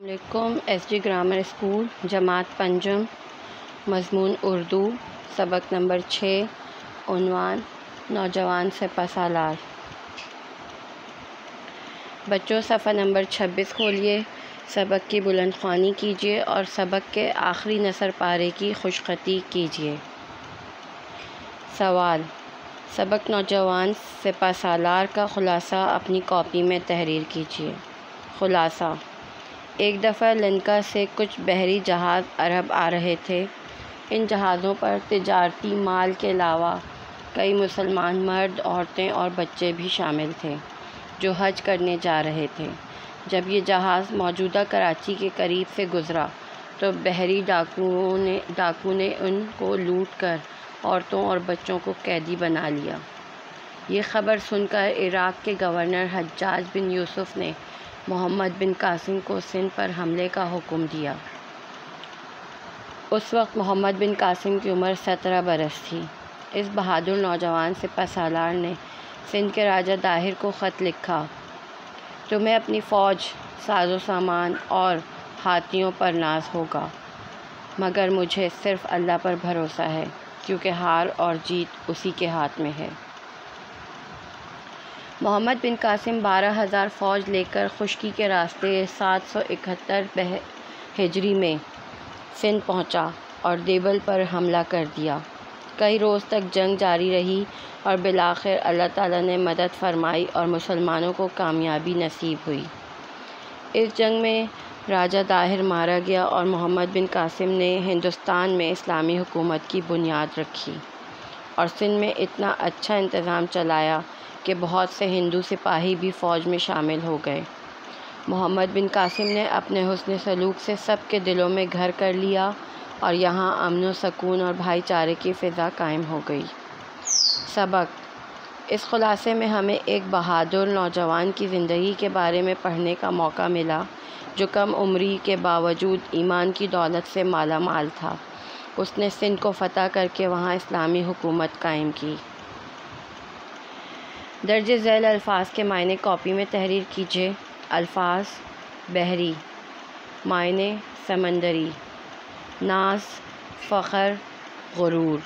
علیکم S G grammar school جماعت پنجم مضمون اردو سبق نمبر 6 عنوان نوجوان سپہ سالار۔ بچوں صفحہ نمبر 26 کھولیے، سبق کی بلند خوانی کیجیے اور سبق کے آخری نثر پارے کی خوشخطی کیجیے۔ سوال: سبق نوجوان سپہ سالار کا خلاصہ اپنی کاپی میں تحریر کیجیے۔ خلاصہ: ایک دفعہ لنکا سے کچھ بحری جہاز عرب آ رہے تھے۔ ان جہازوں پر تجارتی مال کے علاوہ کئی مسلمان مرد، عورتیں اور بچے بھی شامل تھے جو حج کرنے جا رہے تھے۔ جب یہ جہاز موجودہ کراچی کے قریب سے گزرا تو بحری ڈاکو نے ان کو لوٹ کر عورتوں اور بچوں کو قیدی بنا لیا۔ یہ خبر سن کر عراق کے گورنر حجاج بن یوسف نے محمد بن قاسم کو سندھ پر حملے کا حکم دیا۔ اس وقت محمد بن قاسم کی عمر 17 برس تھی۔ اس بہادر نوجوان سپہ سالار نے سندھ کے راجہ داہر کو خط لکھا: تمہیں اپنی فوج، ساز و سامان اور ہاتھیوں پر ناز ہوگا، مگر مجھے صرف اللہ پر بھروسہ ہے، کیونکہ ہار اور جیت اسی کے ہاتھ میں ہے۔ محمد بن قاسم 12,000 فوج لے کر خشکی کے راستے 771 ہجری میں سندھ پہنچا اور دیبل پر حملہ کر دیا۔ کئی روز تک جنگ جاری رہی اور بالآخر اللہ تعالیٰ نے مدد فرمائی اور مسلمانوں کو کامیابی نصیب ہوئی۔ اس جنگ میں راجہ داہر مارا گیا اور محمد بن قاسم نے ہندوستان میں اسلامی حکومت کی بنیاد رکھی اور سندھ میں اتنا اچھا انتظام چلایا کہ بہت سے ہندو سپاہی بھی فوج میں شامل ہو گئے۔ محمد بن قاسم نے اپنے حسن سلوک سے سب کے دلوں میں گھر کر لیا اور یہاں امن و سکون اور بھائی چارے کی فضا قائم ہو گئی۔ سبق: اس خلاصے میں ہمیں ایک بہادر نوجوان کی زندگی کے بارے میں پڑھنے کا موقع ملا جو کم عمری کے باوجود ایمان کی دولت سے مالا مال تھا۔ اس نے سندھ کو فتح کر کے وہاں اسلامی حکومت قائم کی۔ درج ذیل الفاظ کے معنی کاپی میں تحریر کیجیے۔ الفاظ: بحری، معنی سمندری، ناز فخر غرور،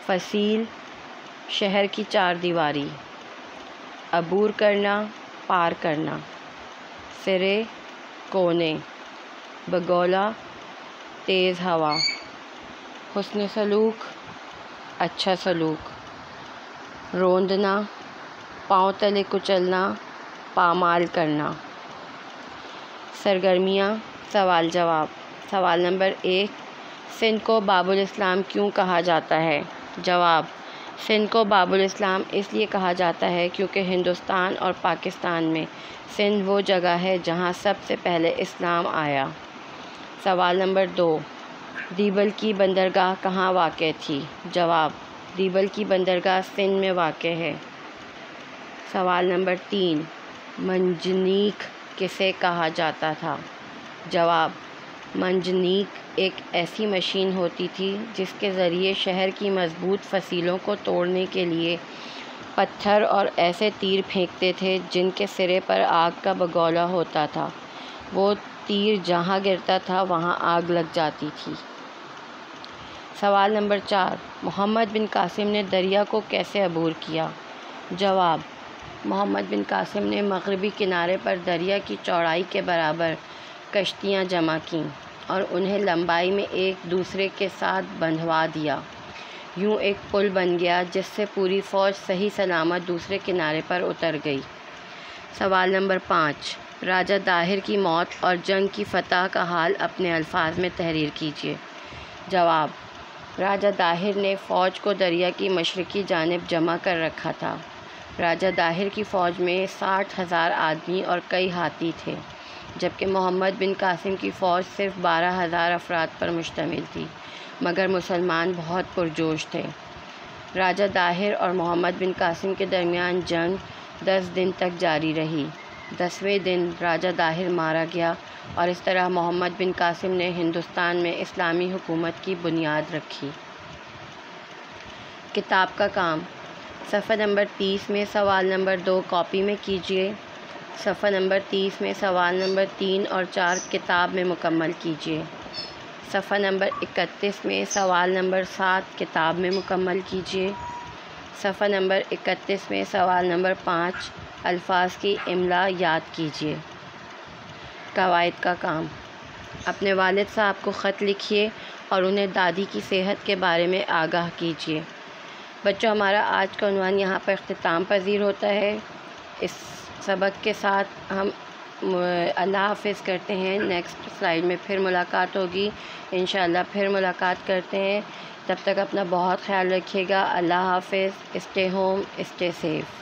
فصیل شہر کی چار دیواری، عبور کرنا پار کرنا، سرے کونے، بگولا تیز ہوا، حسن سلوک اچھا سلوک، روندنا پاؤں تلے کچلنا پامال کرنا۔ سرگرمیاں سوال جواب۔ سوال نمبر 1: سندھ کو باب الاسلام کیوں کہا جاتا ہے؟ جواب: سندھ کو باب الاسلام اس لیے کہا جاتا ہے کیونکہ ہندوستان اور پاکستان میں سندھ وہ جگہ ہے جہاں سب سے پہلے اسلام آیا۔ سوال نمبر 2: دیبل کی بندرگاہ کہاں واقع تھی؟ جواب: دیبل کی بندرگاہ سندھ میں واقع ہے۔ سوال نمبر 3: منجنیق کسے کہا جاتا تھا؟ جواب: منجنیق ایک ایسی مشین ہوتی تھی جس کے ذریعے شہر کی مضبوط فصیلوں کو توڑنے کے لیے پتھر اور ایسے تیر پھینکتے تھے جن کے سرے پر آگ کا بگولا ہوتا تھا۔ وہ تیر جہاں گرتا تھا وہاں آگ لگ جاتی تھی۔ سوال نمبر 4: محمد بن قاسم نے دریا کو کیسے عبور کیا؟ جواب: محمد بن قاسم نے مغربی کنارے پر دریا کی چوڑائی کے برابر کشتیاں جمع کیں اور انہیں لمبائی میں ایک دوسرے کے ساتھ بندھوا دیا۔ یوں ایک پل بن گیا جس سے پوری فوج صحیح سلامت دوسرے کنارے پر اتر گئی۔ سوال نمبر 5: راجہ داہر کی موت اور جنگ کی فتح کا حال اپنے الفاظ میں تحریر کیجیے۔ جواب: راجہ داہر نے فوج کو دریا کی مشرقی جانب جمع کر رکھا تھا۔ راجہ داہر کی فوج میں 60,000 آدمی اور کئی ہاتھی تھے، جبکہ محمد بن قاسم کی فوج صرف 12,000 افراد پر مشتمل تھی، مگر مسلمان بہت پرجوش تھے۔ راجہ داہر اور محمد بن قاسم کے درمیان جنگ 10 دن تک جاری رہی۔ 10ویں دن راجہ داہر مارا گیا اور اس طرح محمد بن قاسم نے ہندوستان میں اسلامی حکومت کی بنیاد رکھی۔ کتاب کا کام: صفحہ نمبر 30 میں سوال نمبر 2 کاپی میں کیجیے صفحہ نمبر 30 میں سوال نمبر 3 اور 4 کتاب میں مکمل کیجیے۔ صفحہ نمبر 31 میں سوال نمبر 7 کتاب میں مکمل کیجیے۔ صفحہ نمبر 31 میں سوال نمبر 5 الفاظ کی املا یاد کیجیے۔ قواعد کا کام: اپنے والد صاحب کو خط لکھیے اور انہیں دادی کی صحت کے بارے میں آگاہ کیجیے۔ بچوں، ہمارا آج کا عنوان یہاں پر اختتام پذیر ہوتا ہے۔ اس سبق کے ساتھ ہم اللہ حافظ کرتے ہیں۔ نیکسٹ سلائیڈ میں پھر ملاقات ہوگی انشاءاللہ، پھر ملاقات کرتے ہیں۔ تب تک اپنا بہت خیال رکھیے گا۔ اللہ حافظ۔ Stay home, stay safe.